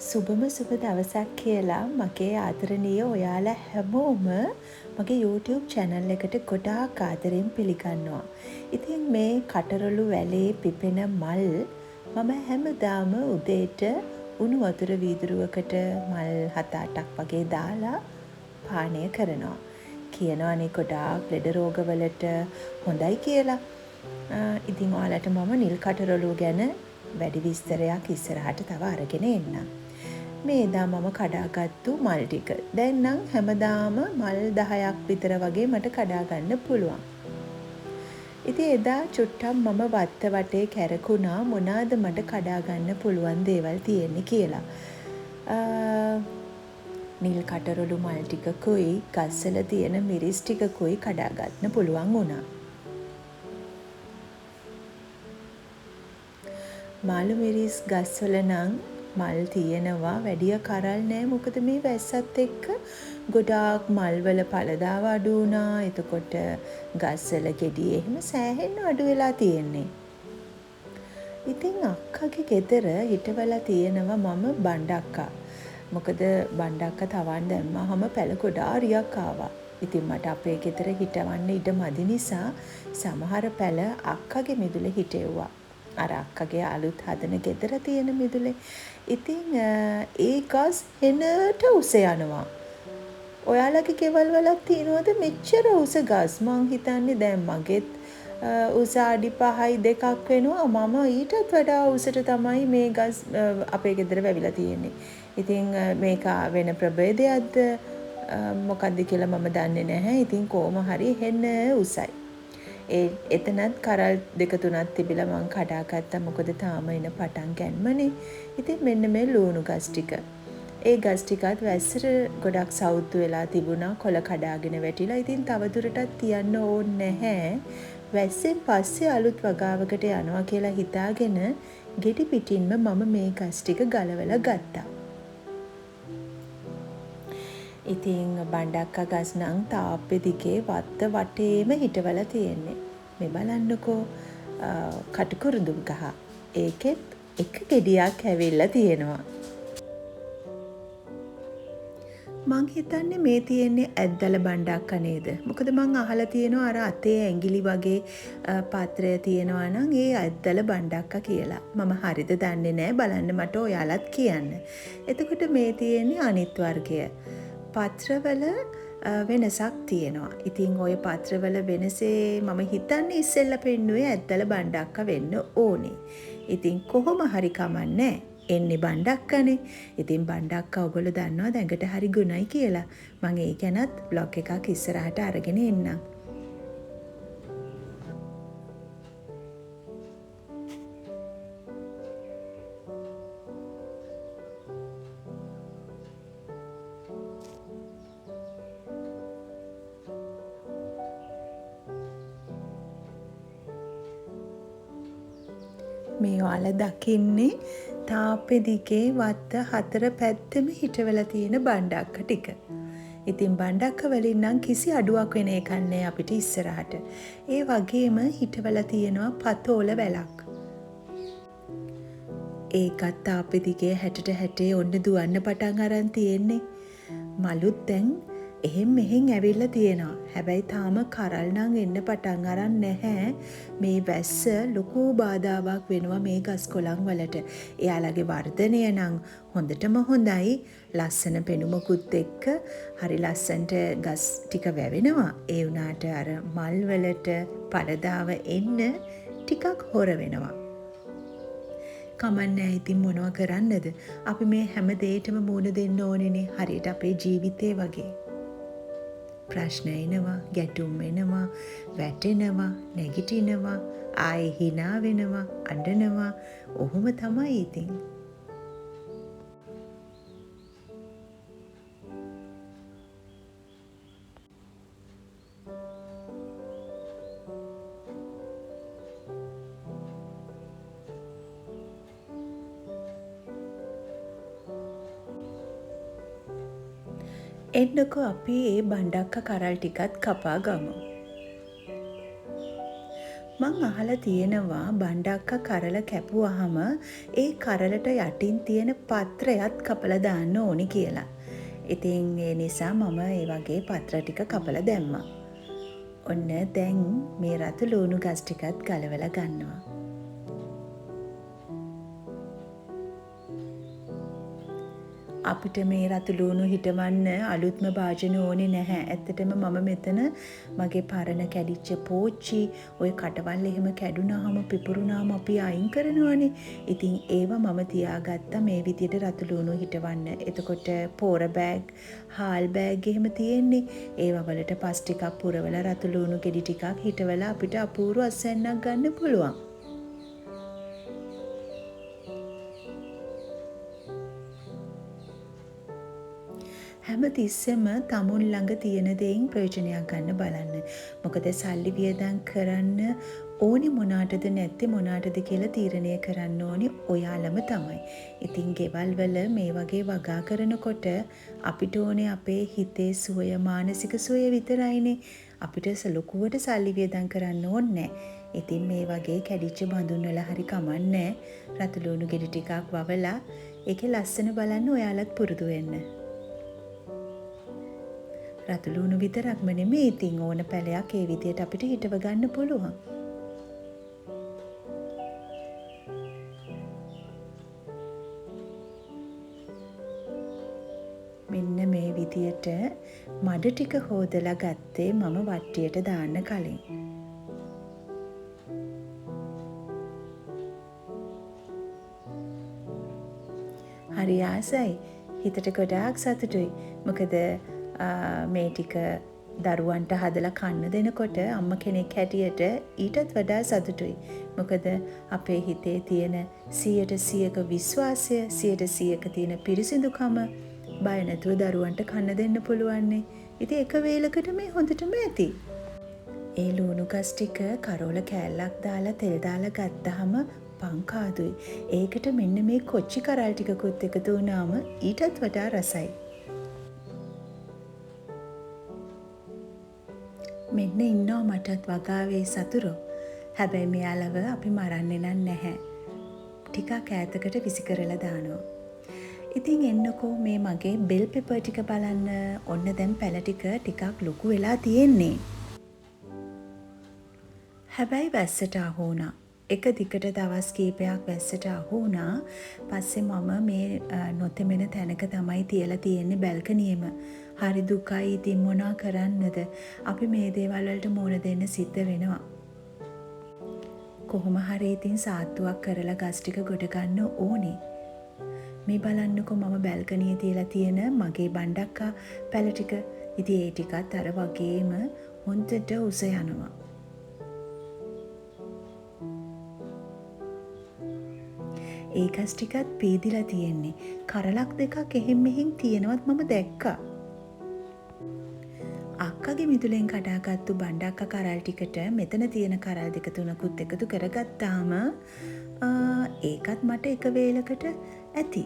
සුබම සුබ දවසක් කියලා මගේ ආදරණීය ඔයාලා හැමෝම මගේ YouTube channel එකට ගොඩාක් ආදරෙන් පිළිගන්නවා. ඉතින් මේ කටරොළු වැලේ පිපෙන මල් මම හැමදාම උදේට උණු වතුර වීදුරුවකට මල් 7-8ක් වගේ දාලා පානය කරනවා. කියනවානේ ගොඩාක් ලෙඩ රෝගවලට හොඳයි කියලා. ඉතින් ඔයාලට මම නිල් කටරොළු ගැන වැඩි විස්තරයක් ඉස්සරහට තව අරගෙන එන්නම්. මේ එදා මම කඩාගත්තු මල් ටික. දැන් නම් හැමදාම මල් 10ක් විතර වගේ මට කඩා ගන්න පුළුවන්. ඉතින් එදා චුට්ටක් මම වත්ත වටේ කැරකුණා මොනවාද මට කඩා ගන්න පුළුවන් දේවල් තියෙන්නේ කියලා. නිල් කටරොළු මල් ටිකකුයි ගස්වල තියෙන මිරිස් ටිකකුයි කඩා ගන්න පුළුවන් වුණා. මාළු මිරිස් ගස්වල නම් මල් තියෙනවා වැඩිය කරල් නෑ මොකද මේ වැස්සත් එක්ක ගොඩාක් මල්වල පළදාව අඩු වුණා. එතකොට ගස්වල ගෙඩි එහෙම සෑහෙන්න අඩු වෙලා තියෙන්නේ. ඉතින් අක්කගේ ගෙදර හිටවලා තියෙනවා මම බණ්ඩක්කා. මොකද බණ්ඩක්කා තවන් දැම්මාම පැල ගොඩාරියක් ආවා. ඉතින් මට අපේ ගෙදර හිටවන්න ඉඩ මදි නිසා සමහර පැල අක්කගේ මිදුලේ හිටෙව්වා. අර අක්කගේ අලුත් හදන ගෙදර තියෙන මිදුලේ. ඉතින් ඒ ගස් හෙනට උස යනවා. ඔයාලගේ ගෙවල් වලත් තියෙනවද මෙච්චර උස ගස්? මං හිතන්නේ දැන් මගෙත් උස අඩි 5යි 2ක් වෙනවා. මම ඊටත් වඩා උසට තමයි මේ ගස් අපේ ගෙදර වැවිලා තියෙන්නේ. ඉතින් මේක වෙන ප්‍රභේදයක්ද මොකක්ද කියලා මම දන්නේ නැහැ. ඉතින් කොහොම හරි හෙන උසයි. එතනත් කරල් 2-3ක් තිබිලා මං කඩාගත්තා. මොකද තාම එන පටන් ගන්නමනේ. ඉතින් මෙන්න මේ ලුණු ගස් ටික. ඒ ගස් ටිකත් වැස්සට ගොඩක් සවුත්තු වෙලා තිබුණා. කොළ කඩාගෙන වැටිලා. ඉතින් තවදුරටත් තියන්න ඕනේ නැහැ. වැස්සෙන් පස්සේ අලුත් වගාවකට යනවා කියලා හිතාගෙන ගෙඩි පිටින්ම මම මේ ගස් ටික ගලවලා ගත්තා. ඉතින් බණ්ඩක්කා ගස් නම් තාප්පෙ දිගේ වත්ත වටේම හිටවලා තියෙන්නේ. මේ බලන්නකෝ කටුකුරුඳු ගහ. ඒකෙත් එක ගෙඩියක් ඇවිල්ලා තියෙනවා. මං හිතන්නේ මේ තියෙන්නේ ඇද්දල බණ්ඩක්කා නේද? මොකද මං අහලා තියෙනවා අර අතේ ඇඟිලි වගේ පාත්‍රය තියෙනවා නම් ඒ ඇද්දල බණ්ඩක්කා කියලා. මම හරිද දන්නේ නැහැ. බලන්න මට ඔයාලත් කියන්න. එතකොට මේ තියෙන්නේ අනිත් වර්ගය. පත්‍රවල වෙනසක් තියෙනවා. ඉතින් ওই පත්‍රවල වෙනසේ මම හිතන්නේ ඉස්සෙල්ලා පෙන්නුවේ ඇද්දල බණ්ඩක්කා වෙන්න ඕනේ. ඉතින් කොහොම හරි කමන්නේ එන්නේ බණ්ඩක්කානේ. ඉතින් බණ්ඩක්කා ඔයගොල්ලෝ දන්නවද ඇඟට හරි ගුණයි කියලා. මම ඒ ගැනත් බ්ලොග් එකක් ඉස්සරහට අරගෙන එන්නම්. මේ ඔයාලා දකින්නේ තාප්පෙ දිගේ වත්ත 4 පැත්තෙම හිටවලා තියෙන බණ්ඩක්ක ටික. ඉතින් බණ්ඩක්ක වලින් නම් කිසි අඩුවක් වෙන එකක් නෑ අපිට ඉස්සරහට. ඒ වගේම හිටවලා තියෙනවා පතෝල වැලක්. ඒකත් තාප්පෙ දිගේ 60 ඔන්න දුවන්න පටන් අරන් තියෙන්නේ. මලුත් දැන් එහෙන් මෙහෙන් ඇවිල්ලා තියෙනවා. හැබැයි තාම කරල් නම් එන්න පටන් අරන් නැහැ. මේ වැස්ස ලොකු බාධාවක් වෙනවා මේ ගස් කොළන් වලට. එයාලගේ වර්ධනය නම් හොඳටම හොඳයි. ලස්සන පෙනුමකුත් එක්ක හරි ලස්සනට ගස් ටික වැවෙනවා. ඒ වුණාට අර මල් වලට පළදාව එන්න ටිකක් හොර වෙනවා. කමන්නේ ඉතින් මොනව කරන්නද? අපි මේ හැම දෙයකටම මුහුණ දෙන්න ඕනේනේ. හරියට අපේ ජීවිතේ වගේ. ප්‍රශ්න එනවා, ගැටුම් එනවා, වැටෙනවා, නැගිටිනවා, ආයේ hina වෙනවා, අඬනවා. ඔහොම තමයි ඉතින්. එන්නකෝ අපි ඒ බණ්ඩක්ක කරල් ටිකත් කපා ගමු. මං මං අහලා තියෙනවා බණ්ඩක්කා කරල කැපුවාම ඒ කරලට යටින් තියෙන පත්‍රයත් කපලා දාන්න ඕනි කියලා. ඉතින් ඒ නිසා මම ඒ වගේ පත්‍ර ටික කපලා දැම්මා. ඔන්න දැන් මේ රතු ලූණු ගස් ටිකත් ගලවලා ගන්නවා. අපිට මේ රතු ලූණු හිටවන්න අලුත්ම භාජන ඕනේ නැහැ. ඇත්තටම මම මෙතන මගේ පරණ කැඩිච්ච පෝච්චි, ඔය කටවල් එහෙම කැඩුනාම පිපුරුනාම අපි අයින් කරනවනේ. ඉතින් ඒවා මම තියාගත්තා මේ විදියට රතු ලූණු හිටවන්න. එතකොට පෝර බෑග්, හාල් බෑග් එහෙම තියෙන්නේ. ඒවා වලට පස් ටිකක් පුරවලා රතු ලූණු ගෙඩි ටිකක් හිටවලා අපිට අපූර්ව අස්වැන්නක් ගන්න පුළුවන්. හැම තිස්සෙම තමුන් ළඟ තියෙන දෙයින් ප්‍රයෝජනයක් ගන්න බලන්න. මොකද සල්ලි වියදම් කරන්න ඕනි මොනාටද නැත්තේ මොනාටද කියලා තීරණය කරන්න ඕනි ඔයාලම තමයි. ඉතින් ගෙවල් වල මේ වගේ වගා කරනකොට අපිට ඕනේ අපේ හිතේ සුවය, මානසික සුවය විතරයිනේ. අපිට ලොකුවට සල්ලි වියදම් කරන්න ඕනේ නැහැ. ඉතින් මේ වගේ කැඩිච්ච බඳුන් වල හරි කමන්නේ රතු ලූණු ගෙඩි ටිකක් වවලා ඒකේ ලස්සන බලන්න ඔයාලත් පුරුදු වෙන්න. රතු ලූණු විතරක්ම නෙමෙයි ඉතින් ඕන පැලයක් ඒ විදියට අපිට හිටව ගන්න පුළුවන්. මෙන්න මේ විදියට මඩ ටික හොදලා ගත්තේ මම වට්ටියට දාන්න කලින්. හරි ආසයි. හිතට ගොඩාක් සතුටුයි. මොකද මේ ටික දරුවන්ට හදලා කන්න දෙනකොට අම්ම කෙනෙක් හැටියට ඊටත් වඩා සතුටුයි. මොකද අපේ හිතේ තියෙන 100%ක විශ්වාසය, 100%ක තියෙන පිරිසිදුකම බය නැතුව දරුවන්ට කන්න දෙන්න පුළුවන්නේ. ඉතින් එක වේලකට මේ හොඳටම ඇති. ඒ ලූණු ගස් ටික කරෝල කෑල්ලක් දාලා තෙල් දාලා ගත්තාම පංකාදුයි. ඒකට මෙන්න මේ කොච්චි කරල් ටිකකුත් එකතු වුණාම ඊටත් වඩා රසයි. මෙන්න ඉන්නවා මටත් වගාවේ සතුරෝ. හැබැයි මෙයාලව අපි මරන්නේ නැහැ. ටිකක් ඈතකට විසි කරලා දානවා. ඉතින් එන්නකෝ මේ මගේ බෙල් පෙපර් ටික බලන්න. ඔන්න දැන් පැල ටිකක් ලොකු වෙලා තියෙන්නේ. හැබැයි වැස්සට අහු වුණා. එක දිගට දවස් කීපයක් වැස්සට අහු වුණා. පස්සේ මම මේ නොතෙමෙන තැනක තමයි තියලා තියෙන්නේ බැල්කනියෙම. හරි දුකයි. ඉතින් මොනා කරන්නද? අපි මේ දේවල් වලට මුහුණ දෙන්න සිද්ධ වෙනවා. කොහොම හරි ඉතින් සාත්තුවක් කරලා ගස් ටික ගොඩ ගන්න ඕනේ. මේ බලන්නකෝ මම බැල්කනියේ තියලා තියෙන මගේ බණ්ඩක්කා පැල ටික. ඉතින් ඒ ටිකත් අර වගේම හොන්දට උස යනවා. ඒ ගස් ටිකත් පීදිලා තියෙන්නේ. කරලක් දෙකක් එහෙම් මෙහෙම් තියෙනවත් මම දැක්කා. අක්කගේ මිදුලෙන් කඩාගත්තු බණ්ඩක්කා කරල් ටිකට මෙතන තියෙන කරල් දෙක තුනකුත් එකතු කරගත්තාම ඒකත් මට එක වේලකට ඇති.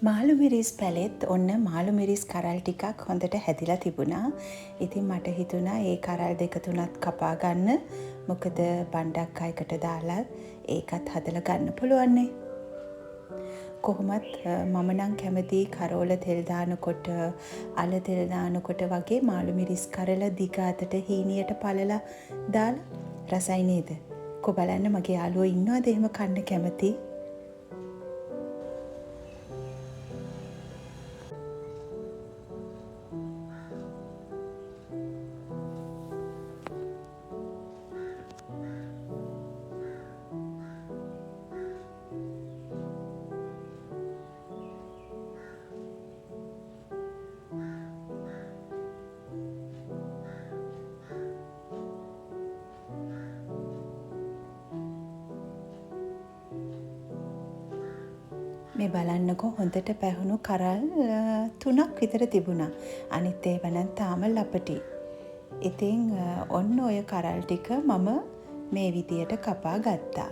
මාළු මිරිස් පැලෙත් ඔන්න මාළු මිරිස් කරල් ටිකක් හොඳට හැදිලා තිබුණා. ඉතින් මට හිතුණා ඒ කරල් දෙක තුනත් කපා ගන්න. මොකද බණ්ඩක්කා එකට දාලා ඒකත් හදලා ගන්න පුළුවන්නේ. කොහොමත් මම නම් කැමති කරෝල තෙල් දානකොට, අල තෙල් දානකොට වගේ මාළු මිරිස් කරල දිග අතට හීනියට පළලා දාලා රසයි නේද? කො බලන්න මගේ යාළුවෝ ඉන්නවද එහෙම කන්න කැමති? මේ බලන්නකෝ හොඳට පැහුණු කරල් 3ක් විතර තිබුණා. අනිත් ඒවා නම් තාම ලපටි. ඉතින් ඔන්න ඔය කරල් ටික මම මේ විදියට කපා ගත්තා.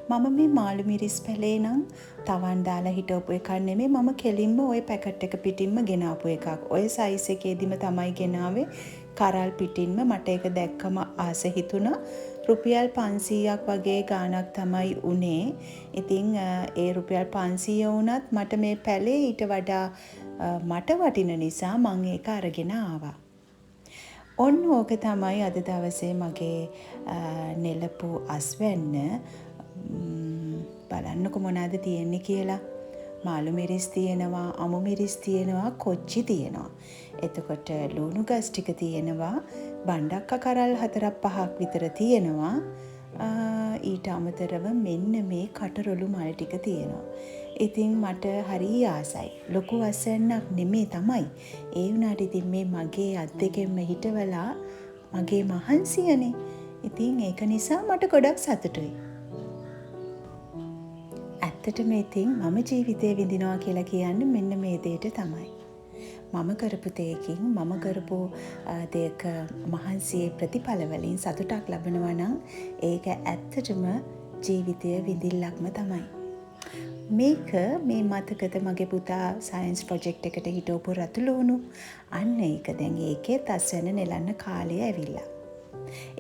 මම මේ මාළු මිරිස් පැලේ නම් තවන් දාලා හිටවපු එකක් නෙමෙයි, මම කෙලින්ම ওই පැකට් එක පිටින්ම ගෙනාපු එකක්. ඔය සයිස් එකේදීම තමයි ගෙනාවේ. කරල් පිටින්ම මට ඒක දැක්කම ආස හිතුණා. රුපියල් 500ක් වගේ ගාණක් තමයි උනේ. ඉතින් ඒ රුපියල් 500 වුණත් මට මේ පැලේ ඊට වඩා මට වටින නිසා මම ඒක අරගෙන ආවා. ඔන්න ඕක තමයි අද දවසේ මගේ නෙලපු අස්වැන්න. බලන්නකො මොනවද තියෙන්නේ කියලා. මාළු මිරිස් තියෙනවා, අමු මිරිස් තියෙනවා, කොච්චි තියෙනවා. එතකොට ලුණු ගස් ටික තියෙනවා, බණ්ඩක්ක කරල් 4-5ක් විතර තියෙනවා. ඊට අමතරව මෙන්න මේ කටරොළු මල් ටික තියෙනවා. ඉතින් මට හරි ආසයි. ලොකු අසන්නක් නෙමේ තමයි. ඒ වුණාට ඉතින් මේ මගේ අත් දෙකෙන්ම හිටවලා මගේ මහන්සියනේ. ඉතින් ඒක නිසා මට ගොඩක් සතුටුයි. ඇත්තටම ඉතින් මම ජීවිතේ විඳිනවා කියලා කියන්නේ මෙන්න මේ දෙයට තමයි. මම කරපු දෙයකින් මම කරපු දෙයක මහන්සියේ ප්‍රතිඵල වලින් සතුටක් ලබනවා නම් ඒක ඇත්තටම ජීවිතයේ විඳිල්ලක්ම තමයි. මේක මේ මතකද මගේ පුතා සයන්ස් ප්‍රොජෙක්ට් එකට හිටවපු රතුළු අන්න ඒක දැන් ඒකේ තස්වැන්න නෙලන්න කාලය ඇවිල්ලා.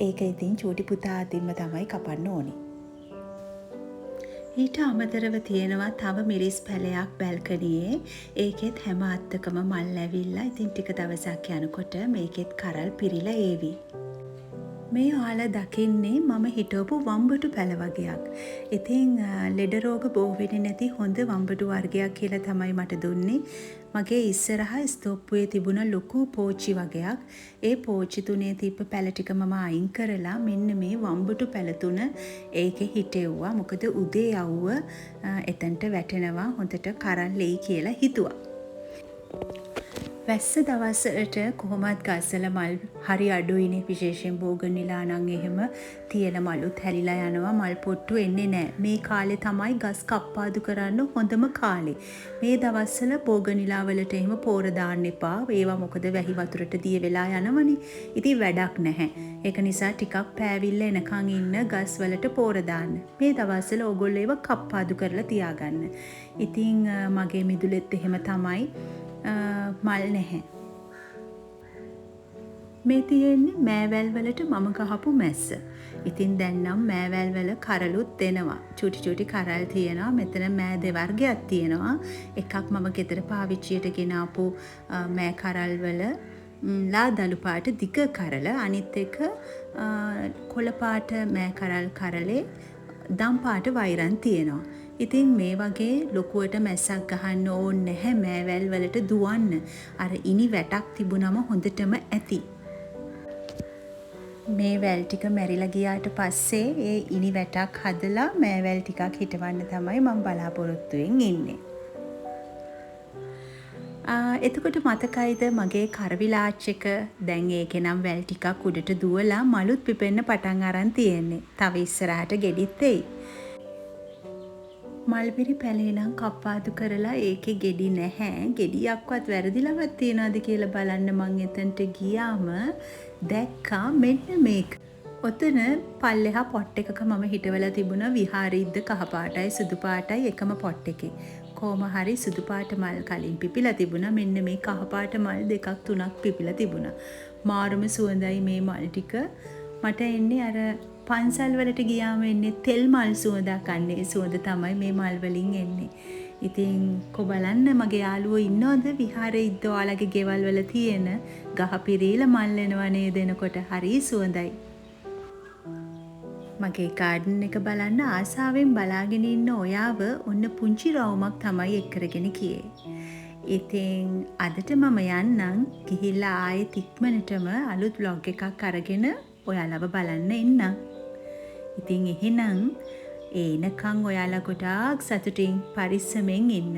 ඒක ඉතින් චූටි පුතා අතින්ම තමයි කපන්න ඕනි. ඊට අමතරව තියෙනවා තව මිරිස් පැලයක් බැල්කනියේ. ඒකෙත් හැම අත්තකම මල් ඇවිල්ලා. ඉතින් ටික දවසක් යනකොට මේකෙත් කරල් පිරීලා ඒවි. මේ ඔයාලා දකින්නේ මම හිටවපු වම්බටු පැල වගයක්. ඉතින් ලෙඩ රෝග බෝ වෙන්නේ නැති හොඳ වම්බටු වර්ගයක් කියලා තමයි මට දුන්නේ. මගේ ඉස්සරහා ස්තෝප්පුවේ තිබුණ ලොකු පෝච්චි වගයක්. ඒ පෝච්චි තුනේ තිබ්බ පැල ටික මම අයින් කරලා මෙන්න මේ වම්බටු පැල තුන ඒකේ හිටෙව්වා. මොකද උදේ යවුව එතනට වැටෙනවා හොඳට කරල් ලෙයි කියලා හිතුවා. වැස්ස දවසට කොහොමත් ගස්වල මල් හරි අඩුයිනේ. විශේෂයෙන් බෝගන්විලා නම් එහෙම තියෙන මලුත් හැලිලා යනවා. මල් පොට්ටු එන්නේ නැහැ. මේ කාලේ තමයි ගස් කප්පාදු කරන්න හොඳම කාලේ. මේ දවස්වල බෝගන්විලා වලට එහෙම පෝර දාන්න එපා. ඒවා මොකද වැහි වතුරට දිය වෙලා යනවනේ. ඉතින් වැඩක් නැහැ. ඒක නිසා ටිකක් පෑවිල්ල එනකන් ඉන්න ගස් වලට පෝර දාන්න. මේ දවස්වල ඕගොල්ලෝ ඒවා කප්පාදු කරලා තියාගන්න. ඉතින් මගේ මිදුලෙත් එහෙම තමයි. මල් නැහැ. මේ තියෙන්නේ මෑවැල් වලට මම ගහපු මැස්ස. ඉතින් දැන් නම් මෑවැල් වල කරලුත් එනවා. චූටි චූටි කරල් තියෙනවා. මෙතන මෑ දෙවර්ගයක් තියෙනවා. එකක් මම ගෙදර පාවිච්චියට ගෙනාපු මෑ කරල් වල ලාදලු පාට දිග කරල. අනිත් එක කොළ පාට මෑ කරල් කරලේ දම් පාට වෛරන් තියෙනවා. ඉතින් මේ වගේ ලොකුවට මැස්සක් ගහන්න ඕනේ නැහැ මෑවැල් වලට දුවන්න. අර ඉනි වැටක් තිබුණම හොඳටම ඇති. මේ වැල් ටික මැරිලා ගියාට පස්සේ ඒ ඉනි වැටක් හදලා මෑවැල් ටිකක් හිටවන්න තමයි මම බලාපොරොත්තුෙන් ඉන්නේ. එතකොට මතකයිද මගේ කරවිලාච් එක දැන් ඒකේ නම් වැල් ටිකක් උඩට දුවලා මලුත් පිපෙන්න පටන් අරන් තියෙන්නේ. තව ඉස්සරහට ගෙඩිත් එයි. මල්බිරි පැලේ නම් කප්පාදු කරලා ඒකේ ගෙඩි නැහැ. ගෙඩියක්වත් වැරදිලවත් තියනවාද කියලා බලන්න මං එතනට ගියාම දැක්කා මෙන්න මේක. ඔතන පල්ලෙහා පොට් එකක මම හිටවලා තිබුණා විහාරීද්ද කහ පාටයි සුදු පාටයි එකම පොට් එකේ. කොහොම හරි සුදු පාට මල් කලින් පිපිලා තිබුණා. මෙන්න මේ කහ පාට මල් 2-3ක් පිපිලා තිබුණා. මාරුම සුවඳයි මේ මල් ටික. මට එන්නේ අර පන්සල් වලට ගියාම එන්නේ තෙල් මල් සුවඳක්. අන්නේ සුවඳ තමයි මේ මල් වලින් එන්නේ. ඉතින් කො බලන්න මගේ යාළුවෝ ඉන්නවද විහාරේ ඉද්ද ඔයාලගේ ගෙවල් වල තියෙන ගහ පිරීලා මල් එනවා නේද එනකොට හරි සුවඳයි. මගේ ගාඩන් එක බලන්න ආසාවෙන් බලාගෙන ඉන්න ඔයාව ඔන්න පුංචි රවුමක් තමයි එක් කරගෙන ගියේ. ඉතින් අදට මම යන්නම් ගිහිල්ලා ආයෙත් ඉක්මනටම අලුත් vlog එකක් අරගෙන ඔයාලව බලන්න එන්නම්. ඉතින් එහෙනම් එනකන් ඔයාලා ගොඩාක් සතුටින් පරිස්සමෙන් ඉන්න.